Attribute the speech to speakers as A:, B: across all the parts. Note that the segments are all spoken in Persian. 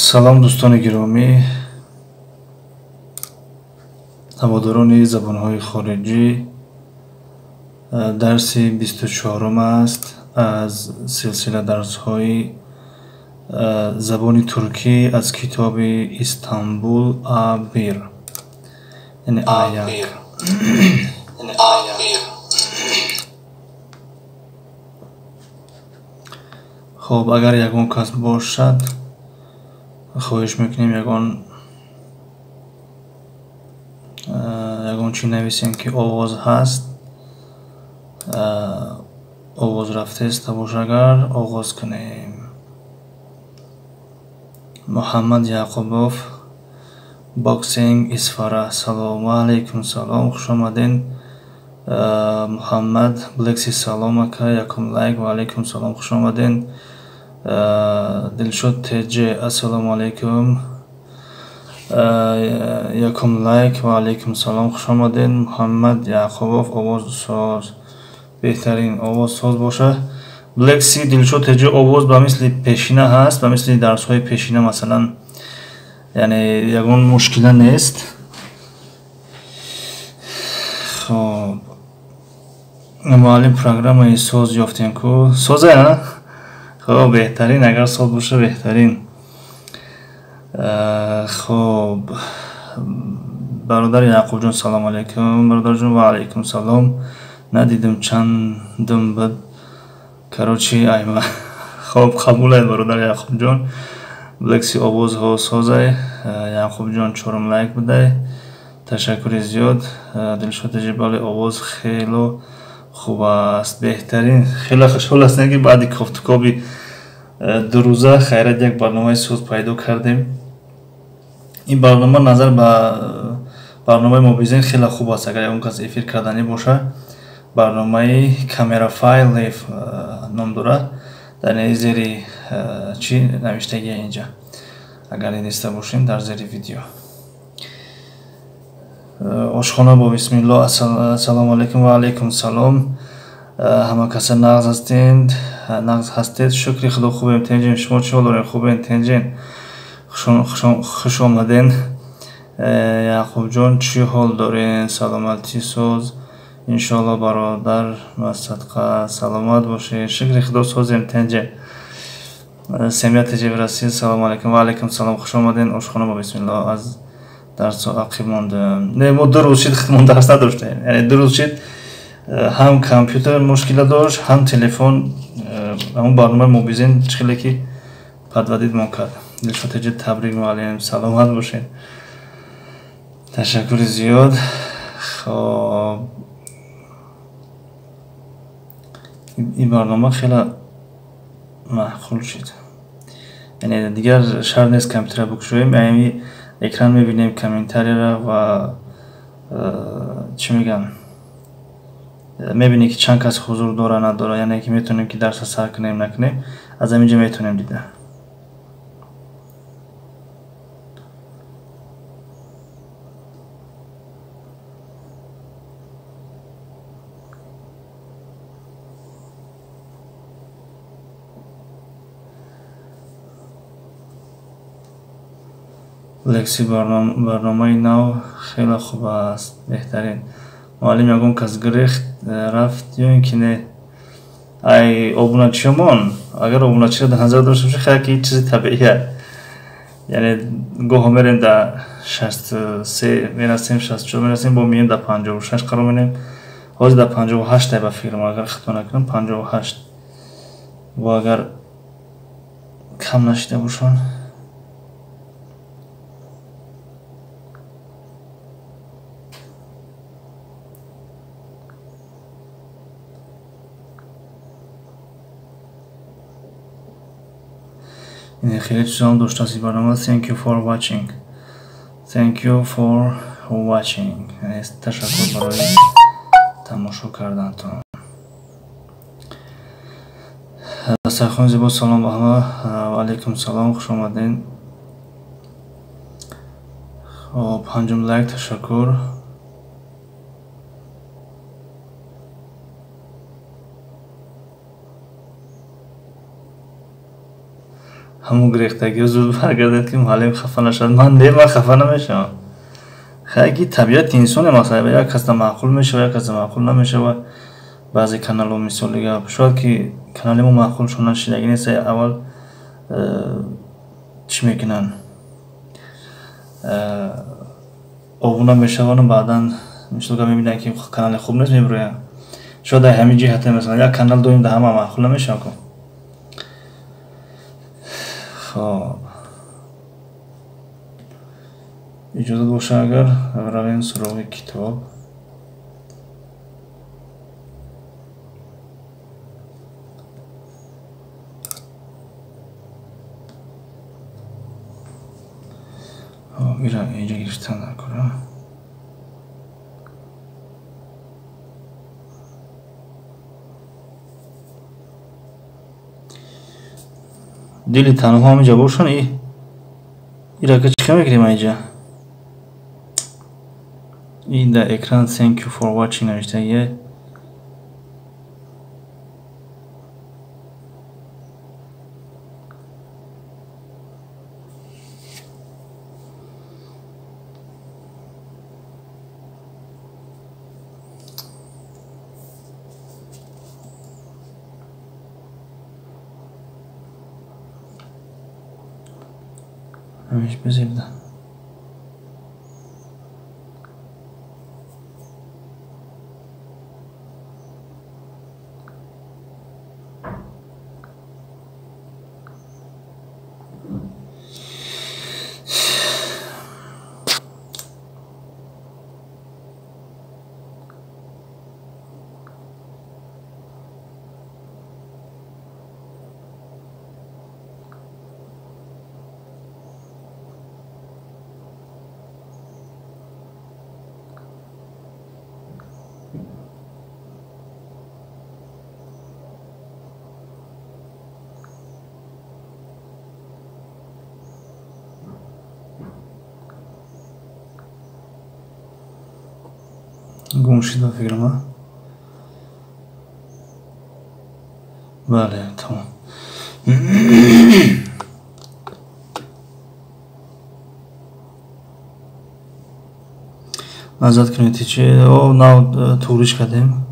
A: салом дӯстони гиромӣ, ҳаводорони забонҳои хориҷӣ. дарси 24 аст аз силсила дарсҳои забони туркӣ аз китоби Истанбул А1, яъне А1. хоб, агар ягон кас бошад, хоҳиш мекунем ягон чӣ нависем ки овоз ҳаст. овоз рафтест табош, агар оғоз кунем. муҳаммад яъқубов, боксинг исфара. салому алайкум. салом, хуш омадин. муҳаммад блекси, салом ака, якум лайк. ва алайкум салом, хуш омадин. дилшод теҷе, ассалому алайкум, якум лайк. ва алайкум салом, хуш омадин. муҳаммад яъқубов, овоз соз, беҳтарин овоз соз боша. блекси, дилшод теҷе, овоз ба мисли пешина ҳаст, ба мисли дарсҳои пешина, масалан, яъне ягон мушкила нест. хоб, муаллим программаи соз ёфтем ку? Соза? хоб, беҳтарин, агар соз боша беҳтарин. хоб, бародар яъқубҷон, салому алайкум. бародарҷон, ва алайкум салом. надидим чандум буд, карочи айма. хоб, қабулед бародар яъқубҷон. блекси, овозҳо созай. яъқубҷон, чорум лайк будай, ташаккури зиёд. дилшод теҷе, бале, овоз хело хуб аст, беҳтарин. хело хушҳол ҳастем ки баъди кофтукоби дурӯза хайрат як барномаи соз пайдо кардем. ин барнома назар ба барномаи мобизен хело хуб аст. агар ягон кас эфир карданӣ боша, барномаи камера файл лайф ном дорад. дар зери чӣ навиштагия инҷа, агар диста бошем дар зери видео. ошхона бо бисмилло. ассалому алайкум. ва алайкум салом. ҳама каса нағз ҳастед? нағз ҳастед? шукри худо, хубем тенҷен. шумо чӣ ҳол доред? хубен тенҷен? хуш омаден. яъқубҷон, чӣ ҳол доред? саломатӣ соз, иншоалло бародар масадқа саломат бошед. шукри худо, созем тенҷен. семя теҷе вираси. салому алайкум. ва алайкум салом, хуш омаден. ошхона бо бисмилло. аз дарсо ақиб мондам. Не, мо ду рӯз шид худмон дарс надоштем. яъне ду рӯз шид ҳам компютер мушкила дошт, ҳам телефон. ҳамон барномаи мобизен чхеле ки падвадид мон кард. дилшод теҷе, табрик муаллим, саломат бошед. ташаккури зиёд. хоб, ин барнома хело маъқул шид. яъне дигар шарт нест компютера бикушоем, яъне экран мебинем, комментарияро ва чӣ мегӯям, мебинем ки чанд кас ҳузур дора надора, яъне ки метавонем ки дарса сар кунем накунем, аз ҳаминҷо метавонем дида. лекси, барномаи нав хело хуб аст, беҳтарин. муаллим, ягон кас гирехт рафт ё ин ки не? ай обуначиёмон, агар обуначиро дар назар дошта бошед, хеле ки чизи табиия. яъне гоҳо мерем дар 63 мерасем, 64 мерасем, бо меем дар 56 қарор менем. ҳозир дар 58 ба фикрам, агар хато накунам 58. ва агар кам нашида бошон, ин хеле чизам доштааст ин барнома. Thank you for watching. Thank you for watching. ташаккур барои тамошо кардантон. дастархони зебо, салом ба ҳама. ва алайкум салом, хуш омадин. хоб, панҷум лайк, ташаккур. همون گریختگی زود برگردد که معلم خفه نشد. من خفه نمیشم. خیلی طبیعت انسان مثلا یک کس معقول میشه و یک کس معقول نمیشه و بعضی کانال ها مثال دیگه شاید که کانال ما معقول شدن شدگی نیست. اول چی میکنن اونا میشون و بعدا مثل که میبینن که کانال خوب نیست میبروین. شاید در همین جهت مثلا یک کانال دویم در همه معقول نمیشه کن. خب اجازه باشه اگر رویم سراغ کتاب. میرم اینجا گرفتن نکنم. دلی تنها همینجا باشن. ایرا که چیکار میکنیم اینجا؟ این در اکران thank you for watching نوشته یه همیش بزیده. گم شد فکرم. بله تمام. نظرت کنید چه او ناو توریش کردیم.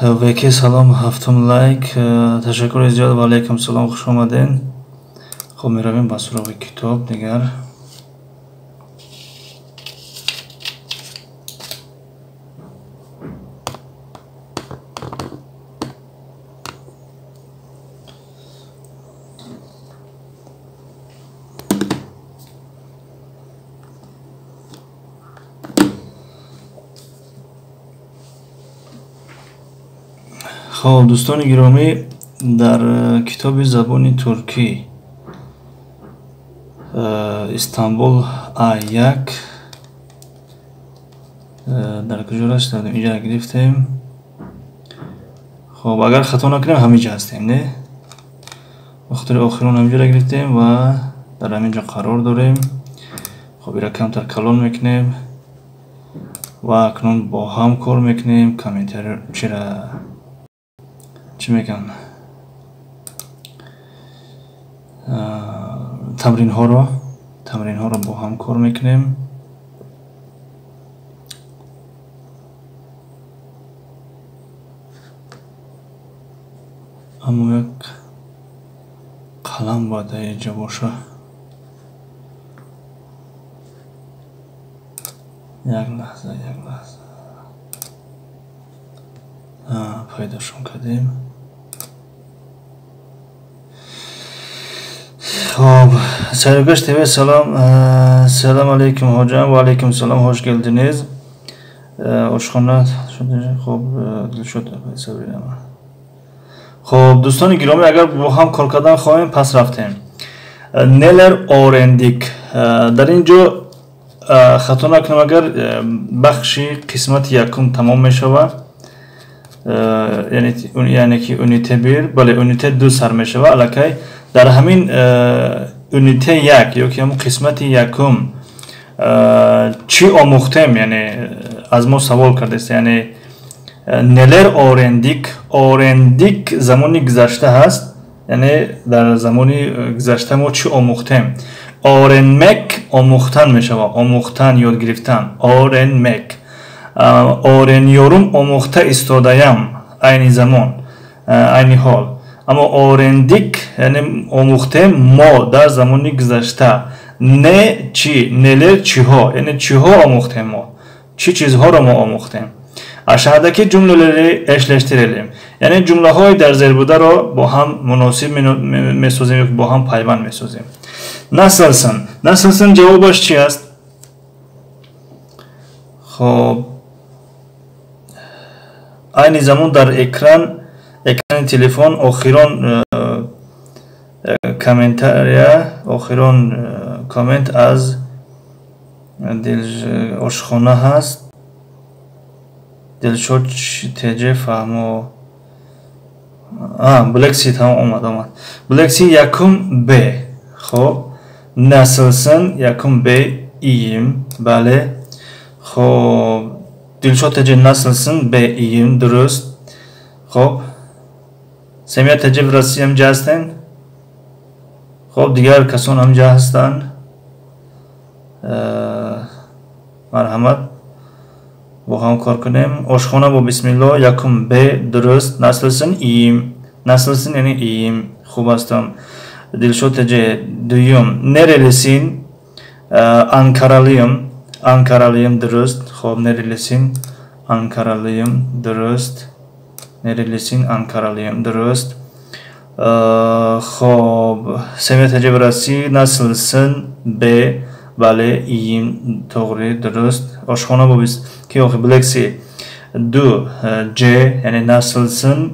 A: وکی سلام هفتم لایک تشکر زیاد و علیکم سلام خوش آمدین. خب میرویم با سراغ کتاب دیگر. خب دوستان گرامی، در کتاب زبان ترکی استانبول A1 در کجا راست دادیم؟ اینجا گرفتیم. خب اگر خطا نکنیم همینجا هستیم نه؟ وقتی آخرون همینجا را گرفتیم و در همینجا قرار داریم. خب این را کمتر کلان میکنیم و اکنون با هم کار میکنیم. کامنتر چرا چی میگن تمرین ها رو با هم کار میکنیم. اما یک قلم باید اینجا باشه. یک لحظه پیداشون کردیم. خب سرگشت تیوی سلام علیکم حاجم و علیکم سلام، خوش geldiniz. آشخانه شد. خب دل شد سبرینم. خب دوستان گرامی، اگر با هم کار کردن خواهیم پس رفتیم. نلر اورندیک در اینجا خطا نکنم اگر بخشی قسمت یکم تمام میشود، یعنی که اونیته بیر بله اونیته دو سر میشود. الکی در همین اونیته یک یا که همون قسمت یکم چی آموختیم، یعنی از ما سوال کرده. یعنی نلر اورندیک زمانی گذشته هست یعنی در زمانی گذشته ما چی آموختیم؟ آرنمک آموختن می شود. آموختن، یاد گرفتن. آرنمک. آرنیورم آموخته استادایم. عین زمان، عین حال. اما آرندیک یعنی آموخته ما در زمانی گذشته. نه چی؟ نلر چی ها؟ یعنی چی ها آموختیم ما؟ چی چیزها را ما آموختیم؟ aşağıdaki cümleleri eşleştirelim. Yani cümleleri در زیر بوده را با هم مناسب میسازیم، با هم پیوند میسازیم. nasılsın? nasılsın جوابش چی است؟ خب aynı zaman در ekran telefon آخران کامنت از آشخانه هست. دلشد تجه فهمو بلکسی تمام اومد بلکسی یکم ب. خب nasılsın یکم ب iyiyim. بله. خب دلشد تجه nasılsın ب iyiyim. درست. خب سمیت تجه برسی هم جا هستن. خب دیگر کسان هم جا هستن. مرحمت با هم کار کنیم. آشخانه با بسم الله یکم ب. درست. nasılsın iyiyim. nasılsın یعنی iyiyim. خوب هستم. دلشد تجه دویم nerelisin. Ankaralıyım. Ankaralıyım. درست. خب nerelisin. Ankaralıyım. درست. nerelisin. Ankaralıyım. درست. خب سمیت تجه برسی nasılsın ب. بله iyiyim. doğru. درست. آشخانه با بسم ki oku bileksi du c yani nasılsın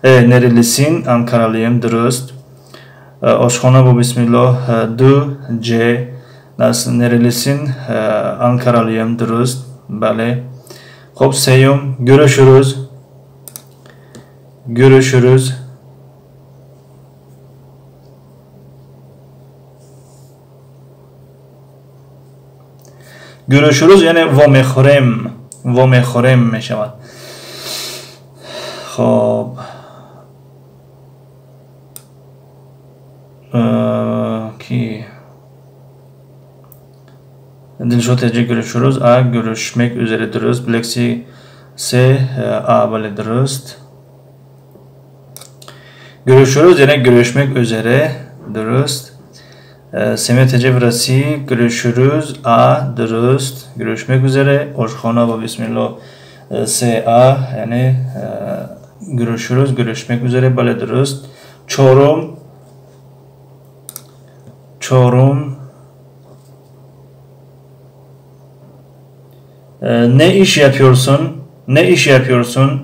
A: nerelisin Ankaralıyım. Dürüst. Aşkhana bu bismillah du c nasıl nerelisin Ankaralıyım. Dürüst. Bale. Hop seyum görüşürüz. Görüşürüz. görüşürüz yani و میخوریم می شود. خب کی دلشد تجه görüşürüz görüşmek üzere. درست. بلکسی se بله درست. görüşürüz yani görüşmek üzere. درست. سمیت تجه برسی görüşürüz درست. görüşmek üzere. آشخانه با بسم الله se yani görüşürüz görüşmek üzere. بله درست. çorum ne iş yapıyorsun? Ne iş yapıyorsun?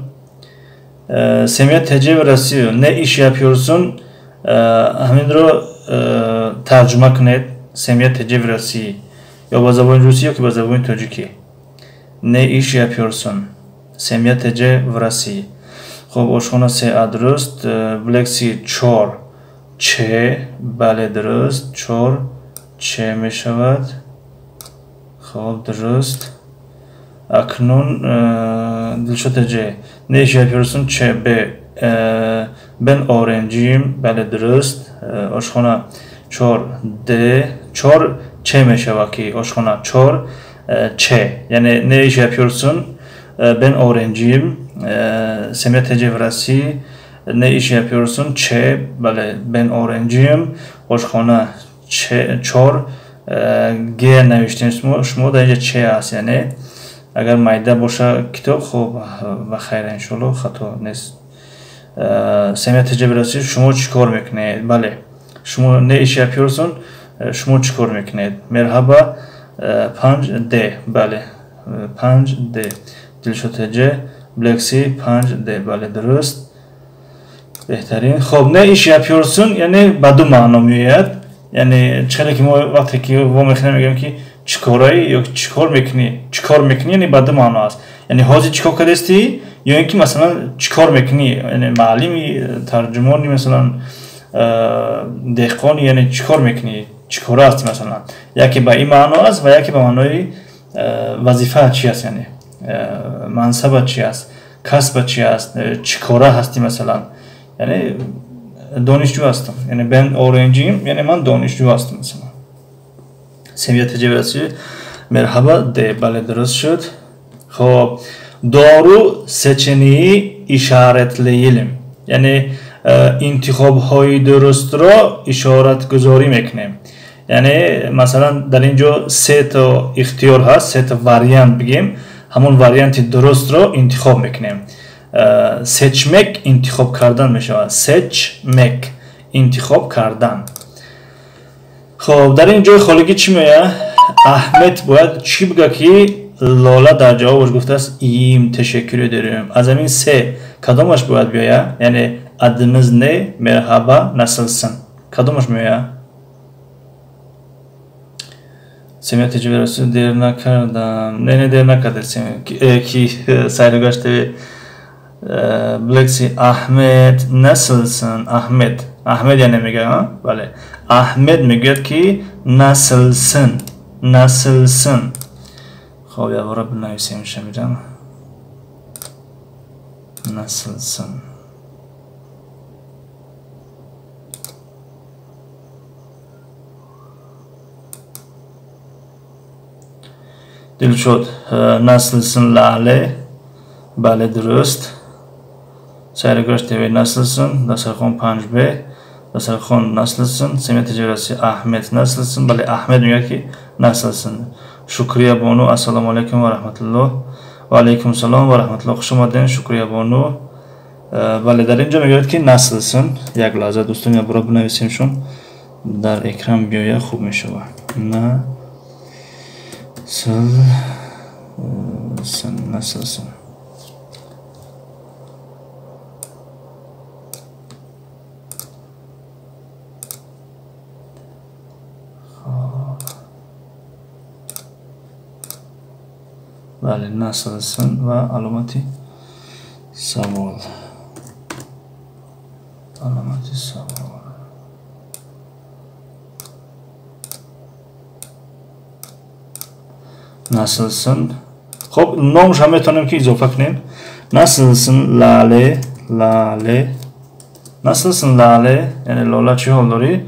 A: Semiyet tecrübe برسی ne iş yapıyorsun? همین رو ترجمه کنید. سمیت تجربه برسی یا با زبان روسی یا که با زبان تاجیکی. ne iş yapıyorsun? سمیت تجربه برسی. خب آشخانه se درست. بلکسی چور چه. بله درست. چور چه می شود. خب درست. اکنون دلشد تجربه ne iş yapıyorsun? چه به ben öğrenciyim. Bale درست. آشخانه چور de çor çe می شود ki آشخانه çor çe yani ne iş yapıyorsun? Ben öğrenciyim. Semiyet tecrübe برسی ne iş yapıyorsun? çe. Bale ben öğrenciyim. آشخانه çor g نوشتیم شما در اینجا چه است یعنی اگر مایده باشه کتاب خوب و خیر انشالله خطا نیست. سمیت تجربه برسی شما چیکار میکنید؟ بله شما ne iş yapıyorsun? شما چیکار میکنید؟ مرحبا 5D. بله 5D. دلشد تجربه بلکسی 5D. بله درست. بهترین. خب ne iş yapıyorsun yani بدو معنا میاد. Yani چرا که ما وقتی که و میخونیم میگیم که چیکارایی یا چیکار میکنی؟ چیکار میکنی یعنی بدو معنا است. یعنی حاضر چیکار کردستی یا اینکه مثلا چیکار میکنی یعنی معلمی ترجمانی مثلا دهقانی یعنی چیکار میکنی چیکار است مثلا یکی به این معنا است و یکی به معنای وظیفه چی است یعنی منصب چی است کسب چی است چیکار هستی مثلا یعنی دانشجو هستم، یعنی ben öğrenciyim، یعنی من دانشجو هستم مثلا. Seviye tecrübesi merhaba de bale درست شد. خب doğru seçeneği işaretleyelim. Yani انتخاب های درست را اشارت گذاری میکنیم. یعنی مثلا در اینجا سه تا اختیار هست، سه تا واریانت بگیم، همون واریانت درست را انتخاب میکنیم. seçmek انتخاب کردن میشه. seçmek انتخاب کردن. خب در این جای خالگی چی میگه؟ احمد باید چی بگه که لاله در جوابش گفته است ایم teşekkür ederim. از همین سه کدامش باید بیاید؟ یعنی adınız ne? Merhaba, nasılsın? Kadınmış mı ya? Semih tecrübesi değerine kadar. Ne değerine kadar Semih? Ki saygıgaç tabi. Bileksin Ahmet nasılsın? Ahmet. Ahmet yani mi ha? Böyle. Ahmet mi gör ki nasılsın? Nasılsın? Xo'p, ya Rabbi naysim şamiram. Nasılsın? Dilshod, nasılsın Lale? Bale درست. Saygıgaç TV nasılsın? Dasarxon Panjbe. Dasarxon nasılsın? Semih tecrübesi Ahmet nasılsın? Bale Ahmet diyor ki nasılsın? Shukriya Bonu, assalomu alaykum va rahmatulloh. Va alaykum salom va rahmatulloh. Xush omading, Shukriya Bonu. Bale در اینجا میگه که nasılsın? یک لحظه دوستان یا برای بنویسیم شون در اکران بیاید خوب میشه. Nasılsın? Vale, nasılsın ve alamati saval. Alamati saval. Nasılsın? Hop, nomش هم میتونیم که اضافه کنیم. Nasılsın Lale? Lale. Nasılsın Lale? Yani Lola چی حال داری؟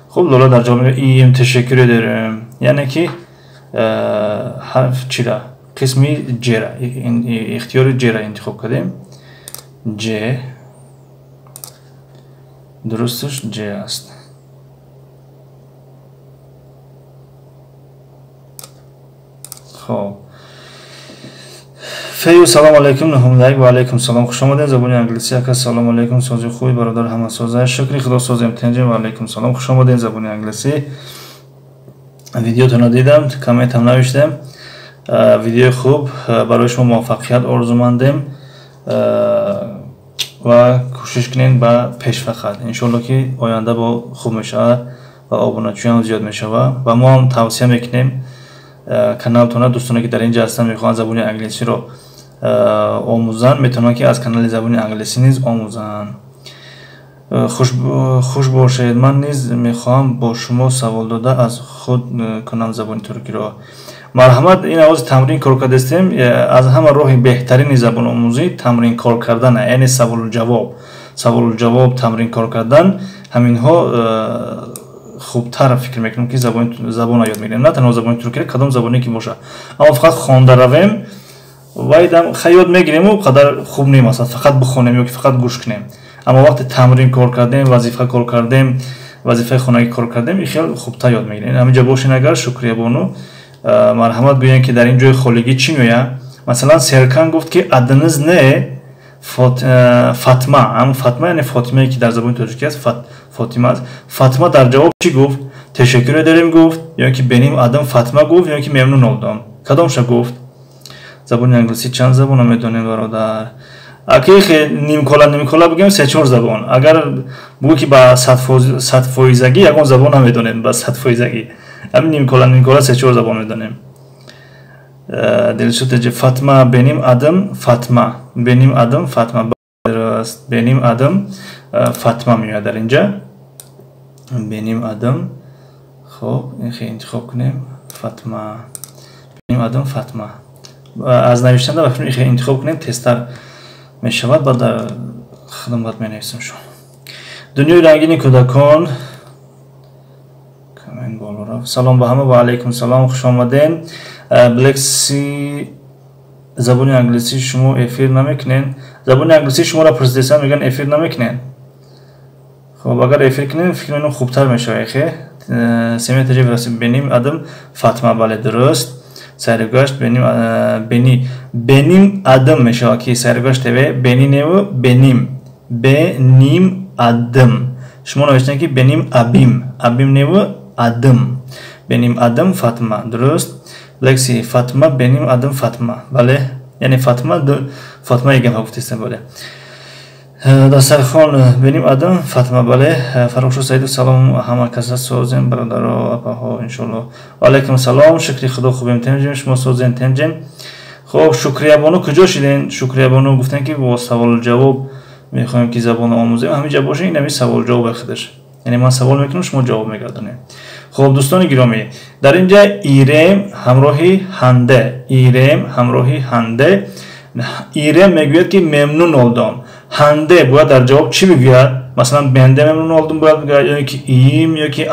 A: خب Lola در جواب میگه iyiyim, teşekkür ederim. Yani ki harf چیرا؟ قسمی جرا. اختیار جرا انتخاب کردیم. C. درستش C است. خب فیو سلام علیکم نهمدک و علیکم سلام. خوش آمدید. زبان انگلیسی که سلام علیکم سازی خوبی برادر همه سازه شکری خدا ساز امتحان و علیکم سلام. خوش آمدید. زبان انگلیسی ویدیو تون دیدم، کامنت هم نوشتم. ویدیو خوب برای شما موفقیت آرزومندم و کوشش کنین با پیش فقط ان شاء الله که آینده با خوب میشه و آبونچی هم زیاد میشه و ما هم توصیه میکنیم کانالتون دوستانی که در اینجا هستن میخوان زبان انگلیسی رو آموزن میتونن که از کانال زبان انگلیسی نیز آموزن. خوش باشید. من نیز میخوام با شما سوال داده از خود کنم زبان ترکی رو. مرحمت. این آواز تمرین کار کردیم. از همه راه بهترین زبان آموزی تمرین کار کردن، یعنی سوال و جواب تمرین کار کردن. همین ها خوبتر فکر میکنم که زبان یاد میگیریم، نه تنها زبان ترکی، کدام زبانی که باشه، اما فقط خوانده رویم وایدم خیاد میگیریم و قدر خوب نیم است فقط بخونیم یا که فقط گوش کنیم. اما وقتی تمرین کار کردیم، وظیفه کار کردیم، وظیفه خانگی کار کردیم، این خیلی خوبتر یاد میگیریم. همینجا باشین. اگر شکریه بانو مرحمت گویین که در این جای خالگی چی میگه؟ مثلا سرکان گفت که adınız ne؟ فاطمه. اما فاطمه یعنی فاطمه که در زبان ترکی است، فاطمه است. فاطمه در جواب چی گفت؟ teşekkür ederim گفت یا که benim adım فاطمه گفت یا که memnun oldum. کدامش گفت؟ زبان انگلیسی چند زبان میدونید برادر؟ اگه نیمکولا بگیم 3-4 زبان. اگر بگو که با 100% یکون زبان هم میدونیم، با 100%. همین نیمکولا 3-4 زبان میدونیم. دلشوده فاطمه benim adım Fatma. Benim adım Fatma. Benim adım Fatma میاد در اینجا. benim adım. خب این خیلی انتخاب کنیم. فاطمه. benim adım Fatma. از نوشتن در خیلی انتخاب کنیم تستر میشود. بعد در خدمت می نویسم شون. دنیای رنگین کودکان کامنت بالا رفت. سلام به همه و علیکم سلام، خوش آمدین. بلکسی زبان انگلیسی شما افیر نمیکنین؟ زبان انگلیسی شما را پرسیدن میگن افیر نمیکنین. خب اگر افیر کنین فکر کنم خوبتر میشه. خیلی سمیت تجربه رسیم. بنیم ادم فاطمه، بله درست. سرگشت بنیم ادم میشه که سرگشت به بنی نو بنیم ادم. شما نوشتن که بنیم ابیم نو ادم. بنیم ادم فاطمه درست. لکسی فاطمه بنیم ادم فاطمه، بله یعنی فاطمه یکم گفتیم بله. دسترخوان بنیم ادم فاطمه، بله. فرخشو سعید سلام همه کسا سوزن برادر و اپاها انشالله. و علیکم سلام، شکری خدا خوبیم تنجیم شما سوزن تنجیم. خب شکریه بانو کجا شدین؟ شکریه بانو گفتن که با سوال جواب میخوایم که زبان آموزیم. همینجا باشه این نمی سوال جواب خودش، یعنی من سوال میکنم شما جواب میگردونید. خب دوستان گرامی، در اینجا ایرم همراهی هنده، ایرم میگوید که ممنون oldum. هنده باید در جواب چی بگوید؟ مثلا بنده ممنون oldum باید بگوید، یا که ایم یا که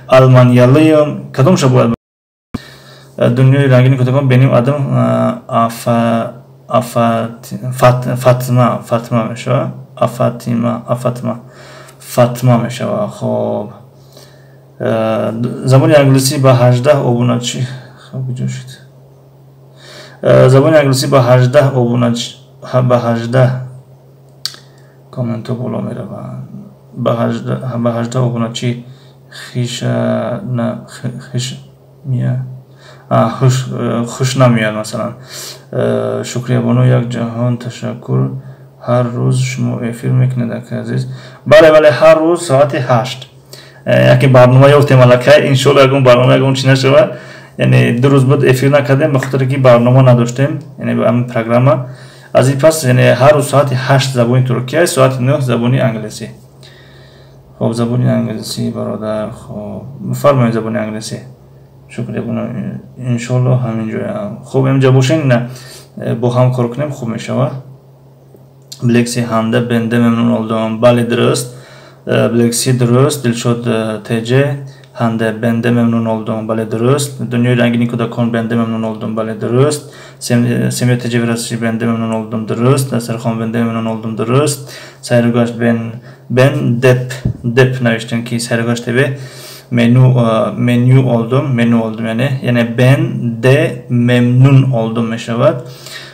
A: آلمانیالیم، کدومش باید؟ دنیای رنگین کودکان بنیم ادم فاطمه میشه. فاطمه میشه. خب زبان انگلیسی با 18 ابوناچی. خب کجا شد؟ زبان انگلیسی با 18 ابوناچی، با 18 کامنت بالا میره. با 18 ابوناچی خیش نه خیش میاد، خوش نمیاد. مثلا شکریه بانو یک جهان تشکر. هر روز شما افیر میکنید عزیز؟ بله هر روز ساعت 8 یکی برنامه یافته ملکه انشالله اگه برنامه اگه چی نشود، یعنی 2 روز بعد افیر نکردیم به خاطر که برنامه نداشتیم، یعنی به همین پروگرام از این پس یعنی هر روز ساعت 8 زبان ترکیه، ساعت 9 زبان انگلیسی. خب زبان انگلیسی برادر، خب فرمایید زبان انگلیسی. شکریه بانو انشالله همینجوری. خب اینجا باشین نه با هم کار کنیم خوب میشه. بلکسی هنده بنده ممنون oldum، بله درست. بلکسی درست. دلشاد تجه هنده بنده ممنون oldum، بله درست. دنیای رنگین کودکان بنده ممنون oldum، بله درست. سمیت تجه ورسی بنده ممنون oldum، درست. دسترخوان بنده ممنون oldum، درست. سرگشت ben dep نوشتن که سرگشت به menü oldum yani ben de memnun oldum میشود.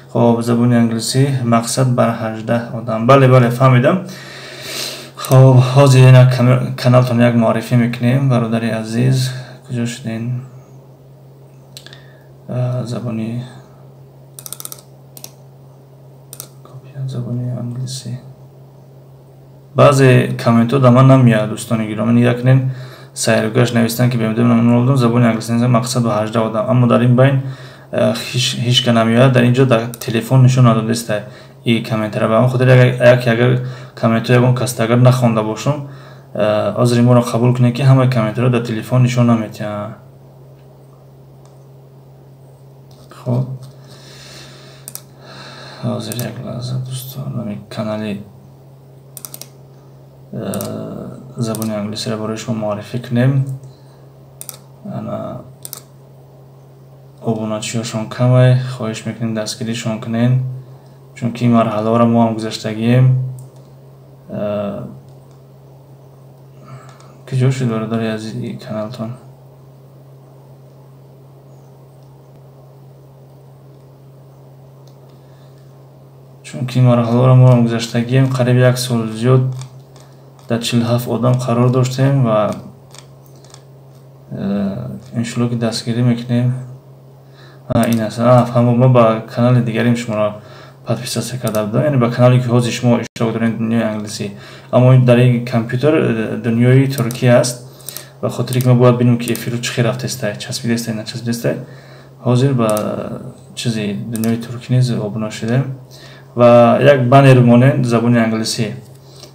A: خب زبان انگلیسی مقصد بر 18 آدم، بله فهمیدم. خب حاضر اینا کانالتون یک معرفی میکنیم برادری عزیز. کجا شدین؟ زبانی انگلیسی بعضی کامنت ها دمان نمیاد دوستان گرامی. یکنین سیرگاش نوشتن که بمیدم ممنون oldum زبان انگلیسی مقصد با 18 آدم، اما در این بین هیچ که نمیاد. در اینجا در تلفن نشون نداده است این کامنت را. به من خاطر اگر کامنت های اون کست اگر نخوانده باشم حاضر ما را قبول کنه که همه کامنت را در تلفن نشون نمیده. خب حاضر یک لحظه دوستان همین کانال زبان انگلیسی را برای شما معرفی کنیم. انا ابوناچیاشون کمه، خواهش میکنین دستگیریشون کنین چون که این مرحله را ما هم گذشتگیم. کجا شد برادری عزیز این کانالتون؟ چون که این مرحله را ما هم گذشتگیم. قریب 1 سال زیاد در 47 آدم قرار داشتیم و انشالله که دستگیری میکنیم. این است. ما با کانال دیگریم شما را پادپیسا کرده بودم، یعنی با کانالی که حاضر شما اشتراک دارین دنیای انگلیسی، اما در این کامپیوتر دنیای ترکیه است و خاطری که ما باید ببینیم که افیرو چه خیلی رفته است، چسبیده است نه چسبیده است. حاضر با چیزی دنیای ترکی نیز آبنا شده و یک بانر مونن زبان انگلیسی،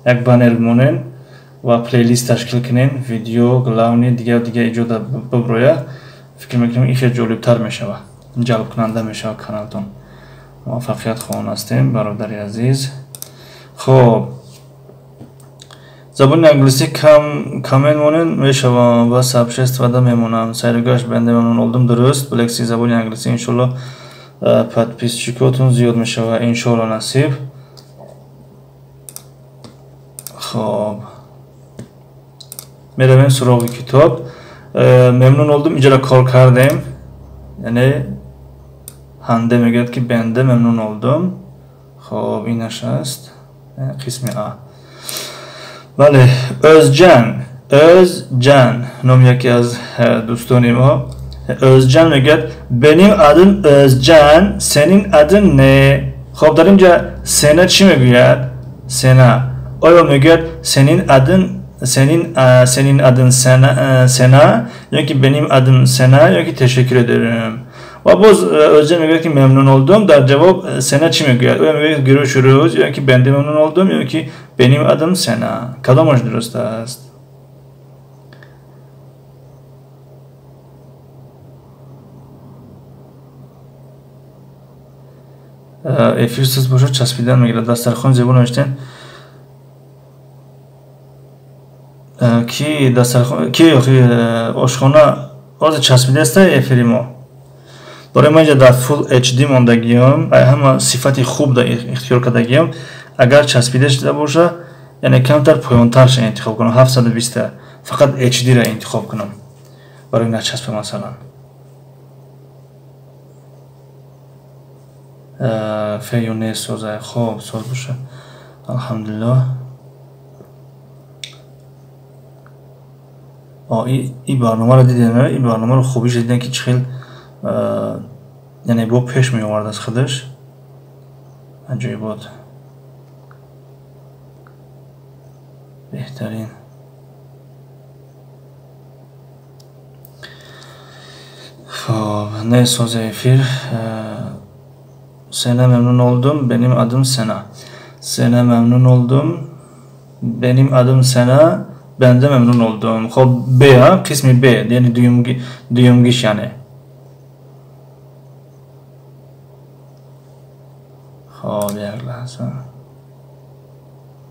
A: یک بانر مونن و پلیلیست تشکیل کنین، ویدیو گلاونی دیگه ایجاد ببرویا. فکر میکنم این خیلی جالبتر میشه و جلب کننده میشه کانالتون. موفقیت خواهان هستیم برادری عزیز. خب забони англиси каменмонен мешавам ва сабша истифода мемонам. Сайргаш бенда мемнун олдум. Дуруст. Лекси забони англиси иншалло подписчикотун зиёд мешава. Иншалло насиб. Хоб. Меравем суроғи китоб. Мемнун олдум. Иҷра кор кардем. Яъне ҳанде мегӯяд ки бенда мемнун олдум. Хоб, инаш аст. Қисми А. Бале, Özcan nom яке аз дӯстони мо. Özcan мегӯяд беним адым Özcan, сенин адым не. Хоб, дар инҷа сена чӣ мегӯяд? Сена. Оё мегӯяд сенин адым сена ёки беним адым сена ёки ташаккур дорем. Ва боз Özcan мегӯяд ки мемнун олдум. Дар ҷавоб сена чӣ мегӯяд? Оё мегӯяд гирӯш рӯз ёки бенда мемнун олдум ёки беним адым сена. Кадомаш дуруст аст? Эфирсиз бошад часпидан мегирад. Дастархон зебон навиштен. Ки дастархон ки ошхона оз часпидаста эфири мо. Барои ман дар full HD мондагиам, ҳама сифати хуб да ихтиёр кардагиам. Агар часпида шуда боша, яъне камтар поёнтарша интихоб кунам. 720 фақат HD ра интихоб кунам. Барои начаспа масалан. Феюне созай хоб соз боша. Алҳамдулиллах. این برنامه رو دیدین؟ این برنامه رو خوبیش دیدن که چه خیلی یعنی با پیش می آورد از خودش. عجیب بود. بهترین. خب نه ساز افیر. Sena memnun oldum. Benim adım Sena. Sena memnun oldum. Benim adım Sena. Ben de memnun oldum. Xo'p, B ha, qismi B, ya'ni duyumgish yani. Xo'p, bir lahza.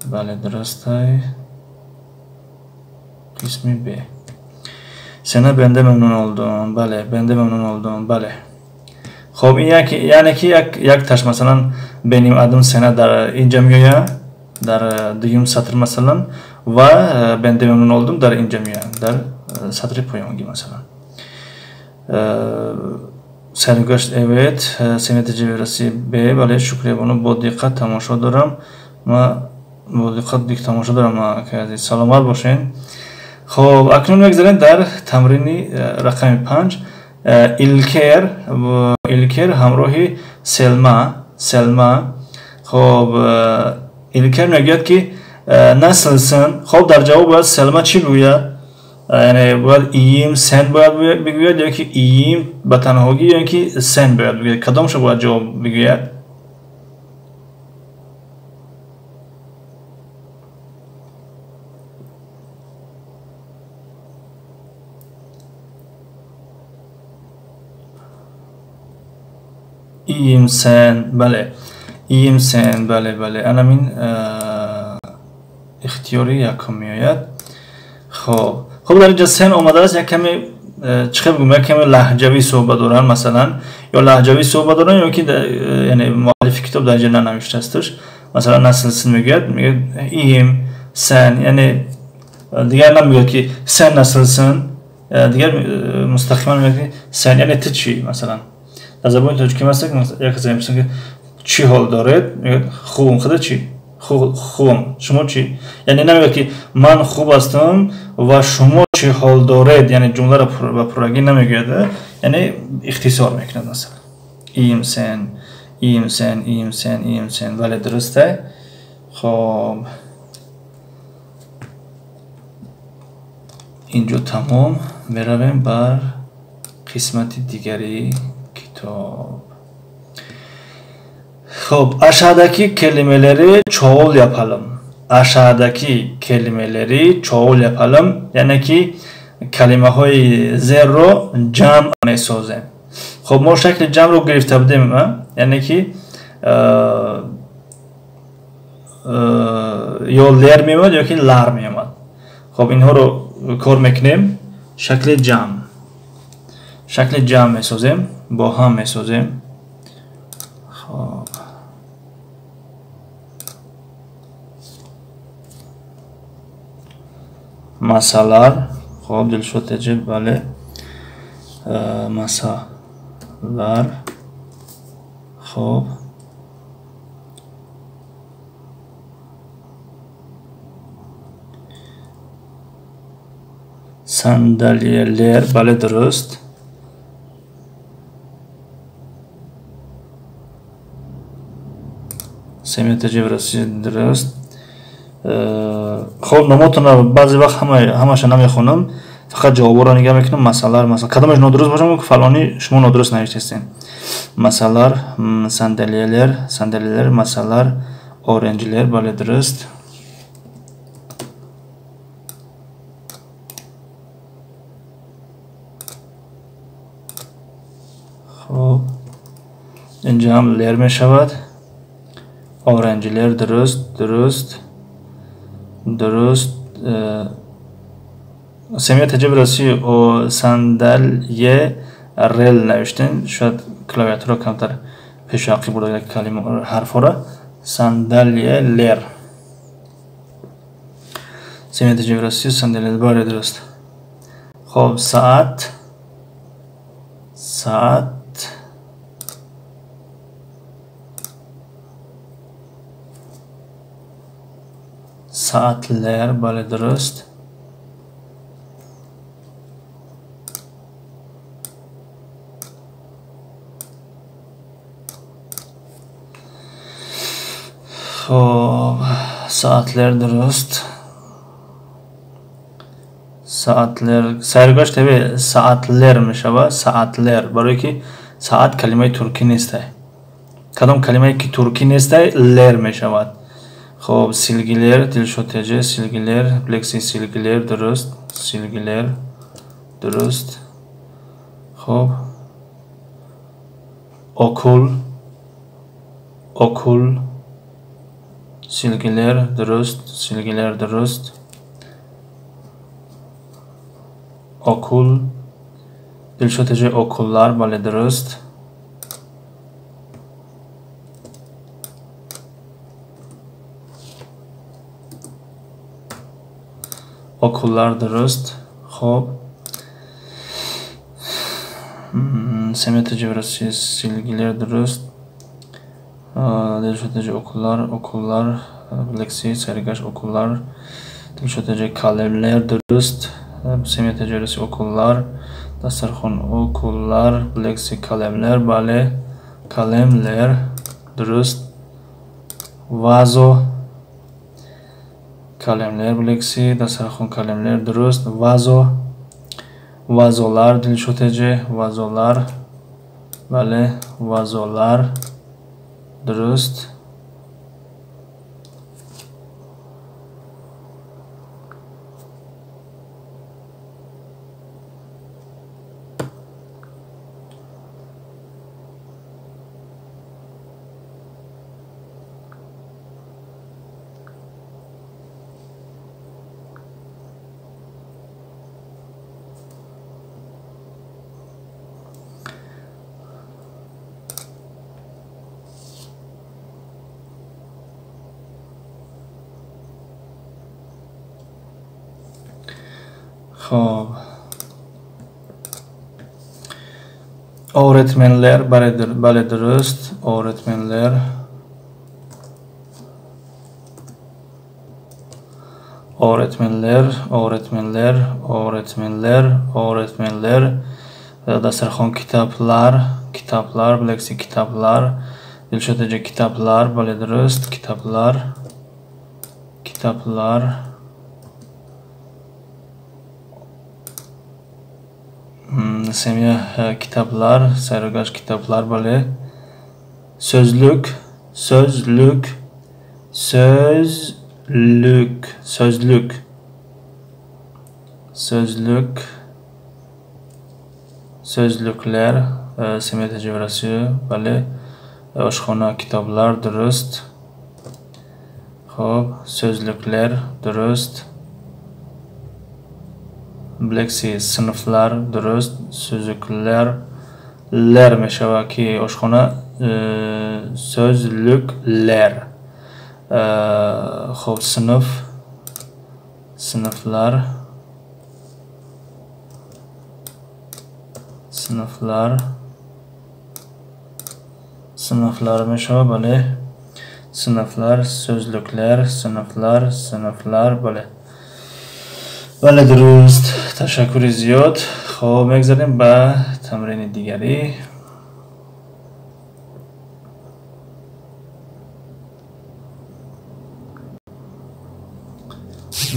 A: Bale, durustay. Qismi B. Sena ben de memnun oldum. Bale, ben de memnun oldum. Bale. Xo'p, ya'ni ki yak tash masalan benim adım Sena dar inja miyoya dar duyum satr masalan va ben de memnun oldum dar inja miyoya dar satri poyongi masalan. Sergosh evet, seni tecrübesi B, bale şükriye bunu bu dikkat tamaşa duram. Ma bu dikkat dik tamaşa duram ma kazi. Selamat boşun. Xo'p, aknun megzaren dar tamrini raqami 5. İlker hamrohi Selma. Xo'p, İlker megӯяд ки nasılsın? Xo'p, дар ҷавоб бояд Selma чӣ бигӯяд? Яъне бояд iyim sen бояд бигӯяд ёки iyim ба танҳогӣ ёки sen бояд бигӯяд? Кадомашо бояд ҷавоб бигӯяд? İyim sen, bale. İyim sen, bale. Ana min ixtiyori yakam miyoyad. Xo'p, dar inja sen omada ast, yak kami chiqib gum, yak kami lahjaviy suhbat doran masalan, yo lahjaviy suhbat doran yoki ya'ni muallifi kitob dar inja nanavishtastir. Masalan, nasılsın megӯяд, iyim sen, ya'ni digar namegӯяд ki sen nasılsın, digar mustaqiman megӯяд ki sen, ya'ni tu chi masalan. Дар забони тоҷикӣ масак як касе мепурсад ки чӣ ҳол доред? мегӯяд хубам. Худа чӣ? Хубам. Шумо чӣ? Яъне намегӯяд ки ман хуб ҳастам ва шумо чӣ ҳол доред? Яъне ҷумларо ба пуррагӣ намегӯяд, яъне ихтисор мекунад масалан. Iyim sen. Бале, дурусте. Xo'p. Инҷо тамом. Меравем бар қисмати дигари kitap. Xo'p, aşağıdaki kelimeleri çoğul yapalım. Aşağıdaki kelimeleri çoğul yapalım. Yani ki kelimehoy zero cam mesozen. Xo'p, ma shakli jam ro girifta budem, yani ki yo ler میاد یا که لر میاد. خب اینها رو کار میکنیم. شکل جمع میسازیم، با هم میسازیم. خب مسالار. خب دلشد تجیب. بله مسالار. خب sandalyeler. بله درست. سمیه تجیب رسید درست. خب نموتون بعضی وقت همش نمیخونم، فقط جوابا رو نگاه میکنم. مثلا کدامش نادرست باشه که فلانی شما نادرست نوشتین. مثلا sandalyeler مثلا öğrenciler. بله درست. خب اینجا هم لر می شود. öğrenciler درست. سمیه تجیب رسی و sandalye رل نوشتین. شاید کلاویاتور رو کمتر پیشاقی بوده کلمه حرف را. sandalyeler. سمیه تجیب رسی sandalyeler. بله درست. خب ساعت saatler. بله درست. خب saatler درست. saatler سرگاش tabi saatler میشود. saatler برای که ساعت کلمه ترکی نیست. کدام کلمه که ترکی نیست لر میشود. خب silgiler دلشد تجه. silgiler بلکسی silgiler درست. silgiler درست. خب okul silgiler درست. okul دلشد تجه okullar. بله درست. okullar درست. خب سمیه تجیب رسی silgiler درست. دلشد تجه okullar بلکسی سرگاش okullar. دلشد تجه kalemler درست. سمیه تجیب رسی okullar. دسترخون okullar بلکسی kalemler. بله kalemler درست. vazo kalemler بلکسی دسترخون kalemler درست. vazolar دلشد تجه vazolar. بله vazolar درست. خب öğretmenler. بله درست. öğretmenler دسترخوان kitaplar بلکسی kitaplar. دلشد تجه kitaplar. بله درست. kitaplar semiye kitaplar. Sergaş kitaplar. Bale sözlük sözlükler. Semiye tecrübesi. Bale aşkhona kitaplar. Durust. Xo'p, so'zliklar durust. Bilakli sınıflar durust. So'zliklar ler meşavaki oshxona so'zliklar. Xo'p, sınıflar meşava bale. Sınıflar, sözlükler, sınıflar böyle. Böyle durust. Teşekkür ziyod. Xo'p, megzarim ba tamrini digari.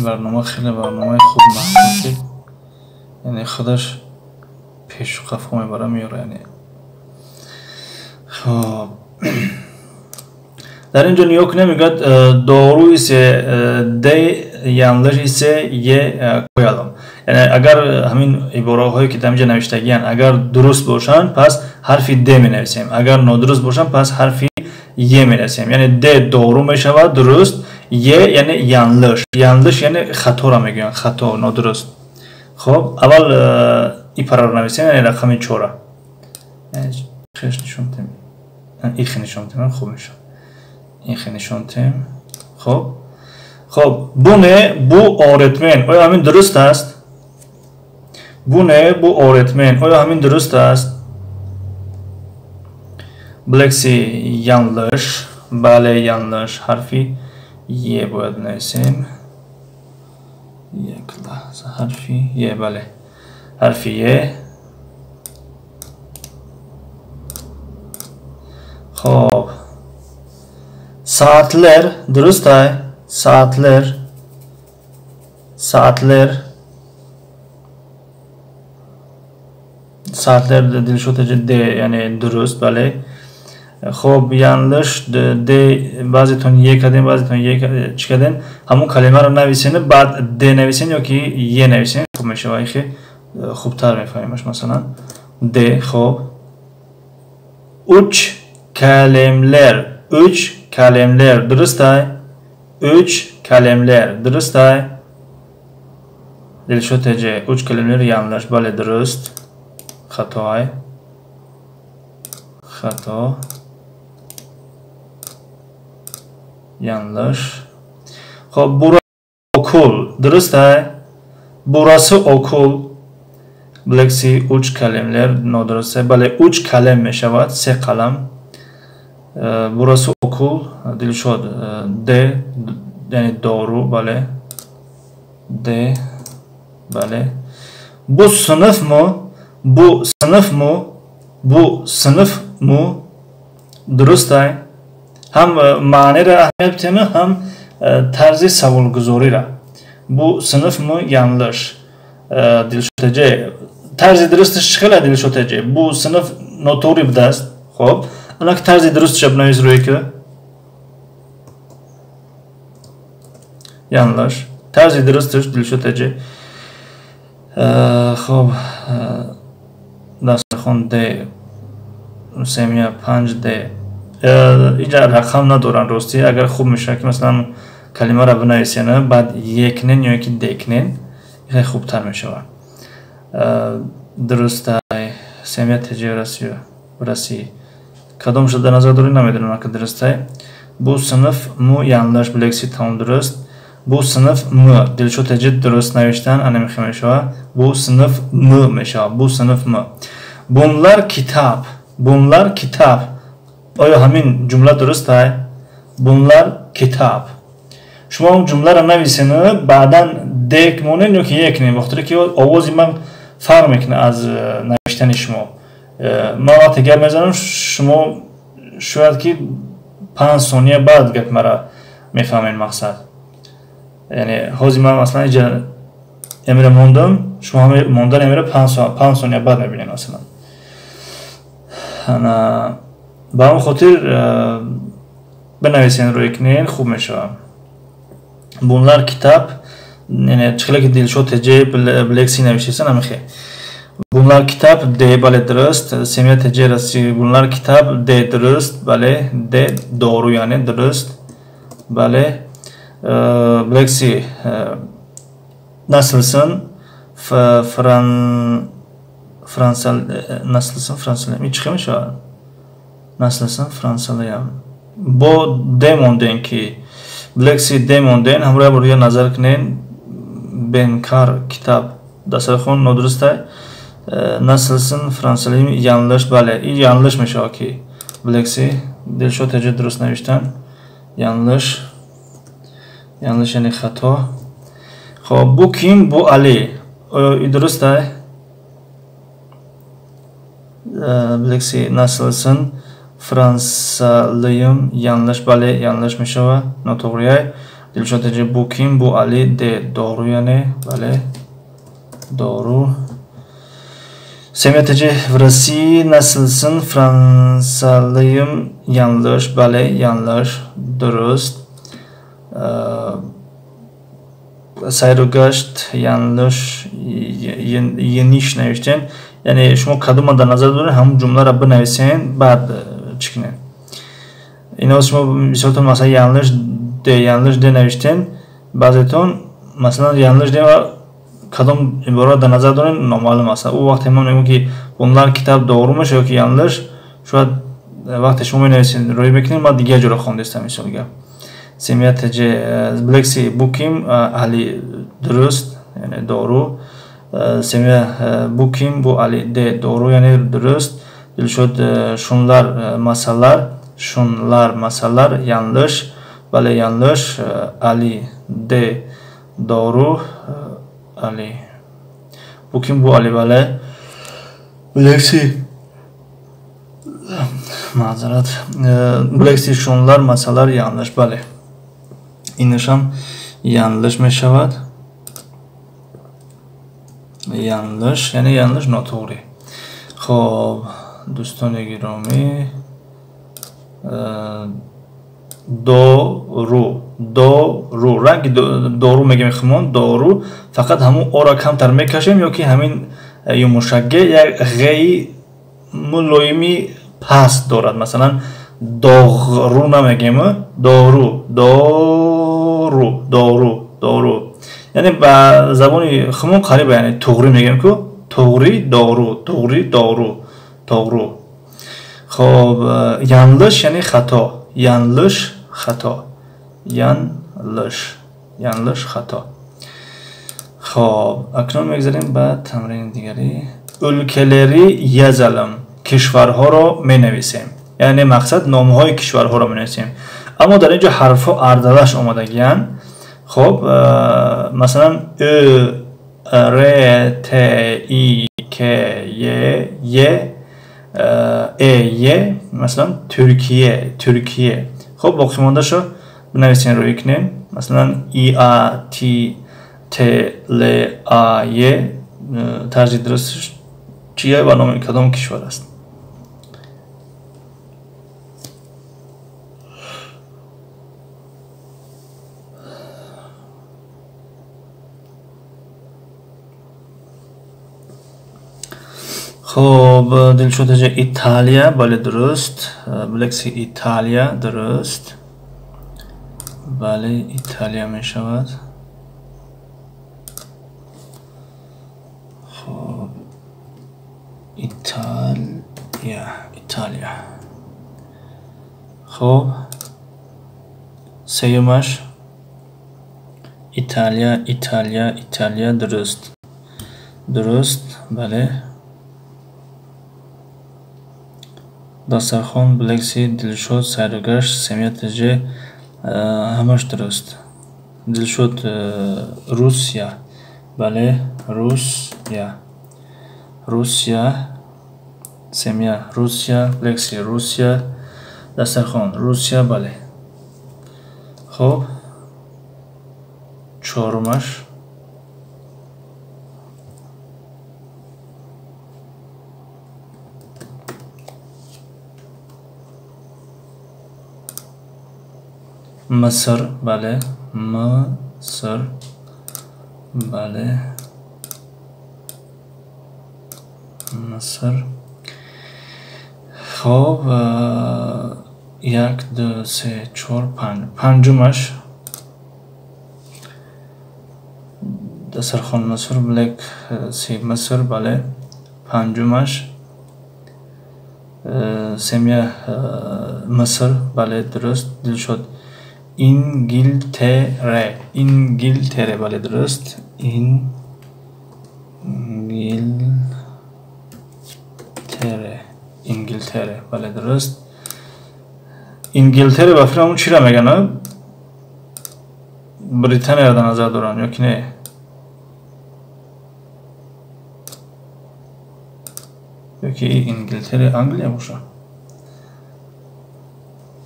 A: برنامه خیلی برنامه خوب محسوب، یعنی خودش پیش و قفا میبره میاره. یعنی خب در اینجا نیوک نمیگد doğru ise D, yanlış ise Y koyalım. Yani eğer همین عباره هایی که اینجا نوشتگیان اگر درست باشن پس حرفی D می نویسیم، اگر نادرست باشن پس حرفی Y می نویسیم. یعنی D doğru میشود، درست. Y یعنی yanlış. Yanlış yani خطا را میگن، خطا، نادرست. خب اول این پرا رو نویسیم، یعنی رقم 4. یعنی خیش نشون تیم. این خیلی نشون تیم خوب میشه. این خیلی نشون تیم. خب bu ne? Bu öğretmen. Oya همین درست است. Bu ne? Bu öğretmen. Oya همین درست است. Bilakli yanlış. Bale yanlış. Harfi Y باید نویسیم. یک لحظه. harfi Y bale. Harfi Y. خب saatler درست است. saatler دلشوتج D yani درست بله. خب yanlış D bazı ton Y kadın bazı ton Y çıkadın. همون کلمه رو نویسین بعد D نویسین یا که Y نویسین خوب میشه و اینکه خوبتر میفهمیمش. مثلا D. خب üç kalemler درست است. 3 kalemler درست است. دلشوتج 3 kalemler yanlış بله درست. خطا yanlış. خب burası okul درست است. burası okul. Bilakli 3 kalemler نادرست. بله 3 kalem میشود، 3 kalem. Burası okul. Dilşod D yani doğru bale. D bale. Bu sınıf mı? Durust است. هم معنی را اهمیت بتیم هم طرز سوال گذاری را. Bu sınıf mı? Yanlış. Dilşotece. Tarzı درستش خیلی dilşotece. Bu sınıf notori بدست. خب انا که طرز درستش بنویس روی که yanlış. طرز درستش dilşotece. خب دستخون D سمیه 5D. اینجا رقم ندارن راستی. اگر خوب میشه که مثلا کلمه را بنویسین بعد یکنین یا یکی دکنین خیلی خوبتر میشه. درسته. سمیه تجی برسی کدام شده نظر داری نمیدونم که درسته. Bu sınıf mı? Yanlış. Bilakli tam درست. Bu sınıf mı? Dilşoteci درست نوشتن انمی میشه. Bu sınıf mı میشه. Bu sınıf mı? Bunlar kitap. آیا همین جمله درست است؟ bunlar kitap. شما اون جمله را نویسین بعدا دک مونین یا که یک نه وقتی که آوازی من فرق میکنه از نوشتن شما. من وقتی گپ میزنم شما شاید که 5 ثانیه بعد گپ مرا میفهمین مقصد. یعنی حاضی من مثلا اینجا امیر موندم شما هم موندن امیر 5 ثانیه بعد میبینین مثلا. انا با هم خاطر بنویسین روی کنین خوب میشه. bunlar kitap yani çıkıla ki dilşotece bileksin nevişirsen amıxi. Bunlar kitap D bale درست. سمیه تجه رسی bunlar kitap D درست. bale D doğru yani درست. bale بلکسی nasılsın nasılsın Fransalıyım hiç çıkmış o nasılsın Fransalıyım bu demondin ki بلکسی demondin همراه buraya nazar kinen benkar kitap dasarxon nodrustay nasılsın Fransalıyım yanlış bale yanlışmış o ki بلکسی Dilşod Ece درست نوشتن yanlış yani خطا خب bu kim bu Ali درست आहे بلکسی nasılsın Fransalıyım yanlış bale yanlışmış o notoğruyay Dilşod Ece bu kim bu Ali de doğru yani bale doğru Semiyet Ece Vrasi nasılsın Fransalıyım yanlış bale yanlış درست Sayrugasht yanlış yeniş نوشتن yani شما کدوم نظر دارین همون جمله را بنویسین بعد çıkın. Yine شما بسیارتون مثلا yanlış de نوشتن بعضیتون مثلا yanlış de kadın ibaret nazar dönün normal mesela o vakit hemen diyorum ki bunlar kitap doğrumuş yok ki yanlış şu an vakti şunu neyse roy bekleyin ama diğer cüre kondu istemişim ya semiyetce Blacksy bu kim Ali dürüst yani doğru semiyet bu kim bu Ali de doğru yani dürüst Dilşod şunlar masallar yanlış bale yanlış Ali de doğru Ali. Bu kim bu Ali bale? Blacksy. Mazeret. Blacksy şunlar masalar yanlış bale. İnişam yanlış meşavat. Yanlış yani yanlış notori. Xo'p, do'stoni giromi. doğru rangi doğru megam doğru fakat hamu ora kam tar mekashim yoki hamin yumuşakge ya g'yi muloyimi pas dorad masalan doğru namegemi doğru yani ba zaboni xumon qarib yani to'g'ri megam ku to'g'ri doğru xo'p yanlış yani xato yanlış xato خب اکنون میگذاریم بعد تمرین دیگری ülkeleri yazalım کشورها رو مینویسیم یعنی مقصد نامهای کشورها رو مینویسیم اما در اینجا حرفها اردلاش اومدگیان خب مثلا ا ر ت ای ک ی ی ای مثلا ترکیه خب باقی مونده شو بنویسین روی کنیم مثلا ای ا تی ت ل ا ی ترجیح درستش چیه و نام کدام کشور است خب Dilşod Ece İtalya bale درست Blacksy İtalya درست bale İtalya میشود خب İtalya خب سیومش İtalya درست bale داسترخوان Blacksy Dilşod Sayrugash Semiyet Ece همش درست Dilşod Rusya bale Rusya Semya Rusya Blacksy Rusya داسترخوان Rusya bale خب چهارمش Mısır bale Mısır خب یک دو سه چهار پنج پنجمش دسترخوان مصر بلک سی مصر بله پنجمش سمیه مصر بله درست دلشد انگلتره انگلتره بله درست انگلتره بله درست انگلتره بفر همون چی را میگن بریتانیا را در نظر دارن یا که نه یا که انگلتره انگلیا باشه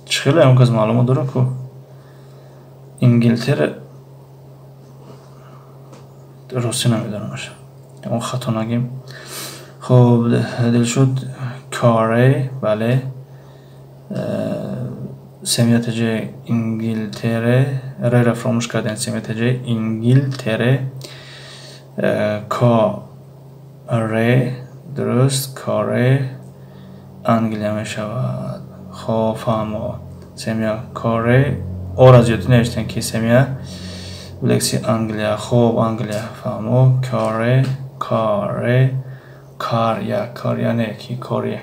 A: چخیلی همون کس معلومه داره که انگلتره روسی نمیدارمش اون خطا نگیم خب دل شد کاره بله سمیت جه انگلتره را فراموش کردن سمیت جه انگلتره کاره درست کاره انگلیا می شود خب فهمو سمیا کاره اور از یادی نوشتن که سمیا بلکسی انگلیا خوب انگلیا فهمو کاره کاره کاریا نه کی کاره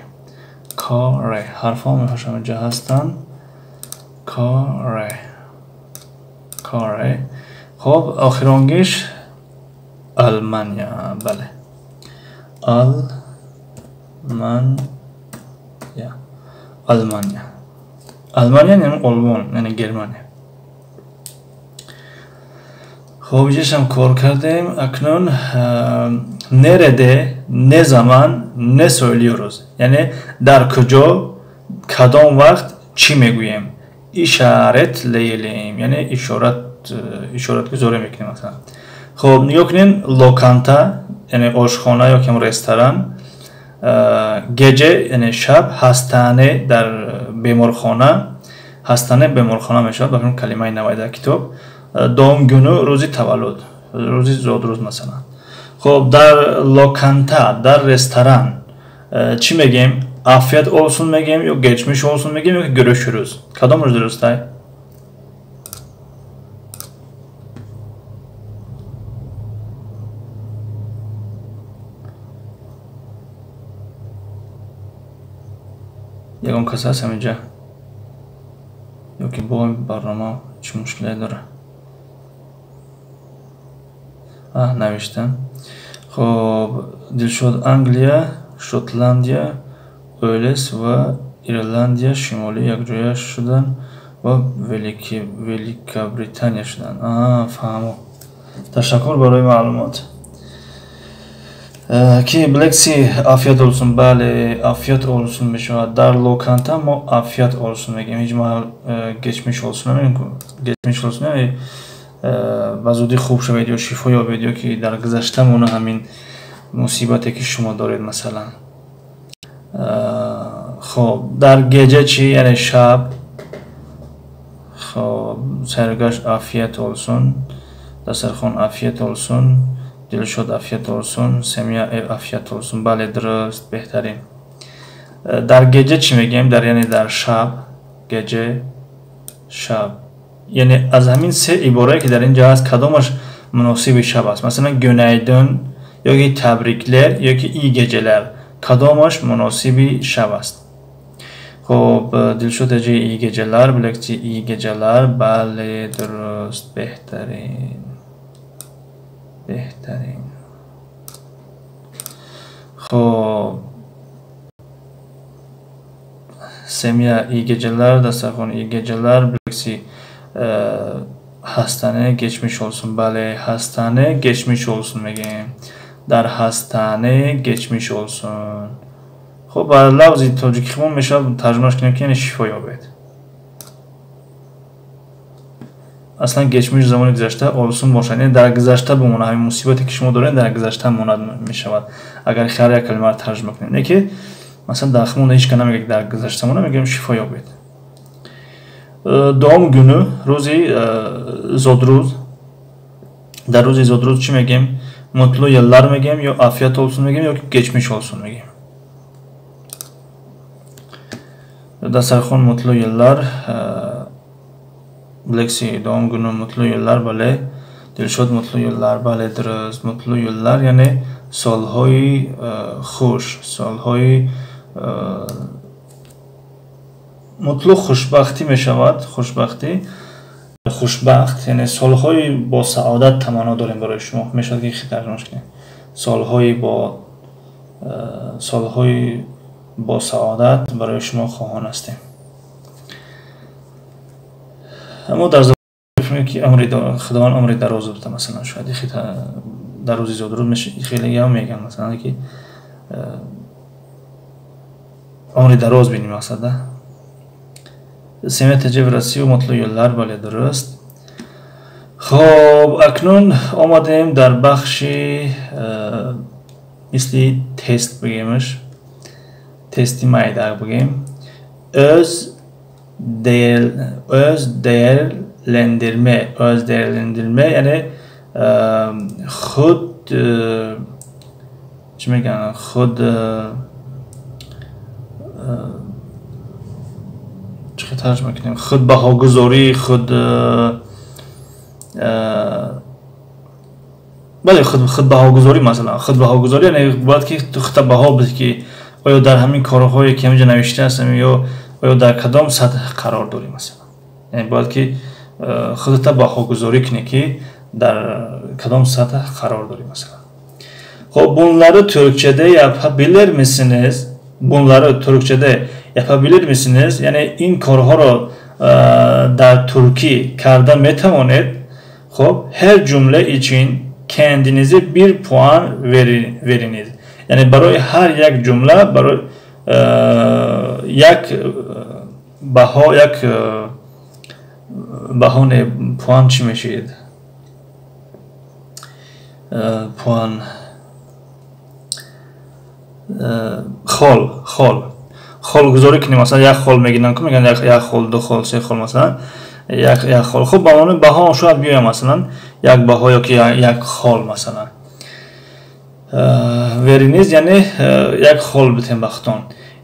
A: کاره حرف ها میخواشم اینجا هستن کاره خب آخرانگیش آلمانیا بله آلمانیا یعنی آلمان یعنی گرمانیا خب اینجاشم کار کردیم اکنون nerede ne zaman ne söylüyoruz yani در کجا کدام وقت چی میگوییم işaretleyelim yani işaret گذاری میکنیم مثلا خب نگاه کنین لوکانتا یعنی آشخانه یا که رستوران gece یعنی شب هستانه در بیمارخانه هستانه بیمارخانه میشود ببینیم کلمه نوای در کتاب دوم günü روزی تولد روزی زادروز مثلا خب در لوکانتا در رستوران چی میگیم afiyet olsun میگیم یا geçmiş olsun میگیم یا görüşürüz کدامش درسته یکم کسی هست همینجا یا که با برنامه چی مشکلی داره نوشتم خب دلشد انگلیا شوتلندیا اولس و ایرلندیا شمالی یک جای شدن و ولیکا بریتانیا شدن فهمو تشکر برای معلومات کی بلکسی afiyet olsun بله afiyet olsun میشود در لوکانتا ما afiyet olsun میگیم هیچ محل geçmiş olsun نمیگیم geçmiş olsun یعنی بزودی خوب شوید یا شفا یابید یا که در گذشته مونه همین مصیبتی که شما دارید مثلا خب در گیجه چی یعنی شب خب سرگاش afiyet olsun دسترخوان afiyet olsun دلشد afiyet olsun سمیا afiyet olsun بله درست بهترین در گیجه چی میگیم در یعنی در شب گیجه شب یعنی از همین سه عباره که در اینجا هست کدامش مناسب شب است مثلا günaydın یا که تبریکler یا که iyi geceler کدامش مناسب شب است خب دلشد جه iyi geceler بلکچی iyi geceler بله درست بهترین خب سمیا iyi geceler دسترخوان iyi geceler بلکچی hastane geçmiş olsun bale hastane geçmiş olsun میگیم در hastane geçmiş olsun خب لفظی تاجیکیمون میشه ترجمهش کنیم که یعنی شفا یابد اصلا geçmiş زمان گذشته olsun باشد یعنی در گذشته بمونه همین مصیبتی که شما دارین در گذشته ماند میشود اگر خیر یک کلمه رو ترجمه کنیم نه که مثلا داخمون هیچ کنه میگه در گذشته مونه میگیم شفا یابد doğum günü روزی زادروز در روزی زادروز چی میگیم mutlu yıllar میگیم یا afiyet olsun میگیم یا geçmiş olsun میگیم دسترخوان mutlu yıllar بلکسی doğum günü mutlu yıllar بله Dilshod mutlu yıllar, bale درست. Mutlu yıllar yani سالهای خوش، سالهای مطلق خوشبختی می شود. خوشبختی، خوشبخت یعنی سالهای با سعادت تمنا داریم برای شما. می شود که خیلی ترجمهش کنیم. سالهای با سعادت برای شما خواهان هستیم. اما در زمان که خداوند عمر دراز بده، مثلا شاید خیلی در روزی زود روز میشه خیلی هم میگن مثلا که عمر دراز بینیم مقصد سمت جبرسی و مطلوع یلار بله درست. خب اکنون آمدیم در بخشی مثل تست بگیمش، تستی مایدار بگیم. özdeğerlendirme yani خود چی میگن خود چی ترجمه کنیم خود بهاگذاری خود بله خود بهاگذاری مثلا خود بهاگذاری یعنی باید که تو خود بها بده که آیا در همین کارهایی که اینجا نوشته هستم یا در کدام سطح قرار داری مثلا یعنی باید که خودت بهاگذاری کنی که در کدام سطح قرار داری مثلا. خب bunları Türkçe'de yapabilir misiniz? Bunları Türkçe'de yapabilir misiniz? Yani این کارها رو در ترکی کرده میتوانید. خب her cümle için kendinize bir puan veriniz. Yani برای هر یک جمله برای یک بها یک بهونه puan چی میشید؟ puan خال گذاری کنیم مثلا یک خال میگن که میگن یک خال دو خال سه خال مثلا یک خال. خب با معنی بها شاید بیایم مثلا یک بها یا که یک خال مثلا veriniz yani یک خال بتیم بختون.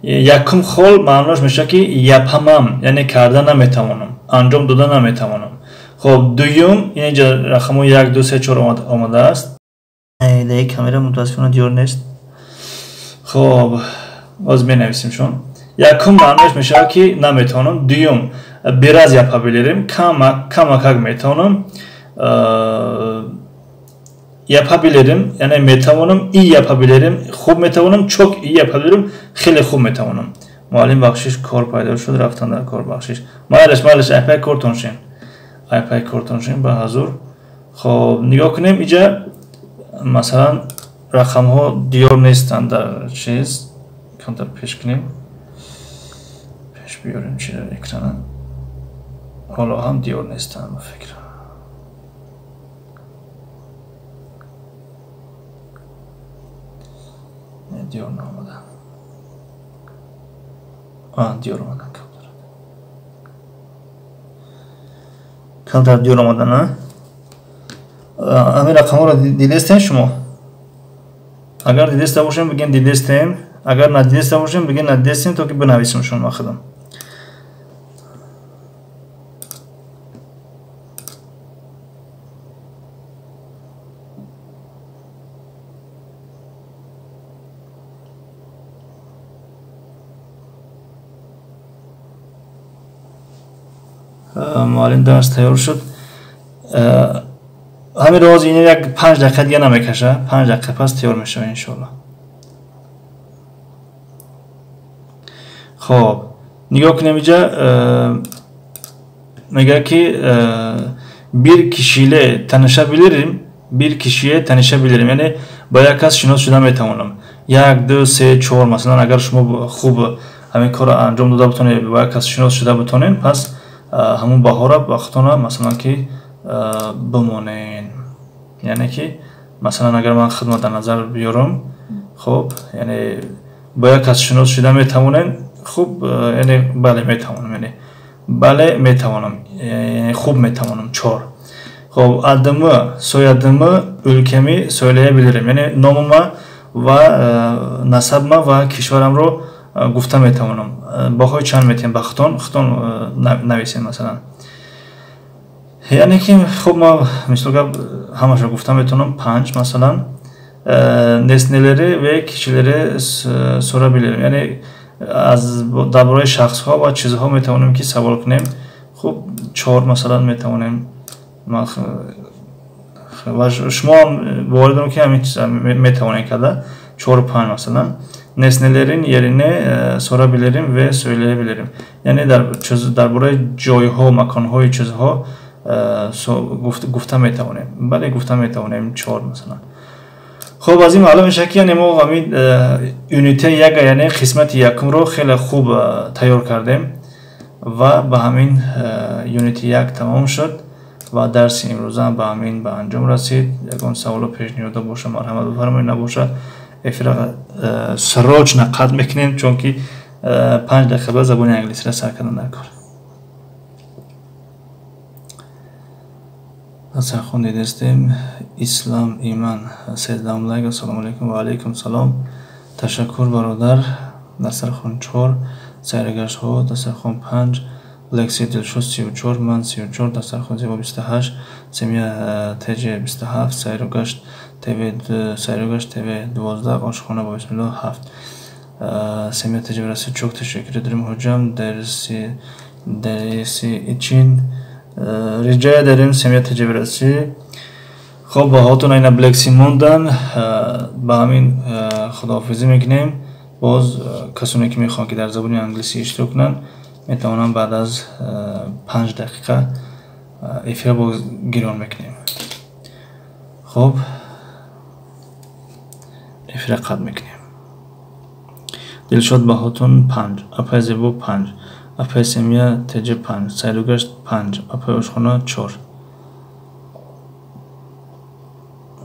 A: یکم خال معناش میشه که yapamam yani کرده نمیتوانم انجام دادن نمیتوانم. خب دوم اینجا رقم 1 2 3 4 آمده است. ایده کامera متاسفانه دیور نیست. خب باز بنویسیم شون. یکم معناش میشه که نمیتونم. دوم biraz yapabilirim. Kamakak میتونم. Yapabilirim yani میتوانم iyi yapabilirim. خوب میتوانم çok iyi yapabilirim. خیلی خوب میتوانم. معلم بخشش کار پیدا شد رفتن در کار بخشش. مالش ایپک کورتونشین. ایپک کورتونشین به حضور. خب نگاه کنیم اینجا مثلا رقم ها دیار نیستن در چیز کمتر پیش کنیم پیش بیاریم چی در اکرانه حالا هم دیار نیستن به فکر دیار نامدن دیار آمدن کمتر دیار آمدن نه همین رقم ها رو دیدستین شما اگر دیدسته باشیم بگین دیدستیم اگر ندیدسته باشیم بگین ندیدستیم تا که بنویسیم شما خودم. معلم درس تیار شد. همین روز این یک 5 دقیقه دیگه نمیکشه 5 دقیقه پس تیار میشه انشالله. خب نگاه کنیم اینجا میگه که bir kişiyle tanışabilirim yani با یک کس شناس شده میتوانم. 1 2 3 4 مثلا اگر شما خوب همین کار انجام داده بتونید با یک کس شناس شده بتونین پس همون بهاره وقتونه مثلا که بمونین یعنی که مثلا اگر من خدمت در نظر بیارم خب یعنی با یک کس شناس شده میتوانین خوب یعنی بله میتوانم یعنی بله میتوانم یعنی خوب میتوانم 4. خب adımı soyadımı ülkemi söyleyebilirim yani nomumu ve nasabımı ve kişivarım رو گفته میتوانم. باهای چند میتونم بختون نویسیم مثلا یعنی که خب ما مثلا همش گفتم میتونم 5 مثلا nesneleri ve kişileri sorabilirim. Yani درباره شخص ها و چیزها میتوانیم که سوال کنیم. خب 4 مثلا میتوانیم و شما باوردم که همین چیزا میتوانید کرده 4 و 5 مثلا nesnelerin yerine sorabilirim ve söyleyebilirim. Yani درباره جایها مکانهای چیزها گفته میتوانیم. بله گفته میتوانیم 4 مثلا. خب از این معلوم میشه که یعنی ما همین یونیته یک یعنی قسمت یکم رو خیلی خوب تیار کردیم و به همین یونیت یک تمام شد و درس امروز هم به همین به انجام رسید. یگان سوال پیشنهاد باشه مرحمت بفرمایید، نباشه افرا سراج نقد میکنیم چون که 5 دقیقه زبان انگلیسی را سر کردن در کار. سرخون دیدستیم اسلام ایمان سلام علیکم سلام علیکم و علیکم سلام. تشکر برادر. دسترخوان 4 سیرگشت ها دسترخوان 5 لکسی دلشوز 34 من 34 دسترخوان زیبا 28 سمیه تجه 27 سیرگشت تیوی 12 آشخانه با بسم الله 7 سمیه تجه برسی çok teşekkür ederim hocam dersi için rica ederim سمیه تجه برسی. خب با هاتون اینا بلکسی موندن با همین خداحافظی میکنیم. باز کسانی که میخوان که در زبان انگلیسی اشتراک کنن میتونن بعد از 5 دقیقه افیا با گیران میکنیم. خب افیا قد میکنیم. دلشاد با هاتون 5 اپای زیبا 5 اپای سمیه تجه 5 سیروگشت 5 اپای اشخانه 4.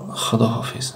A: خدا حافظ.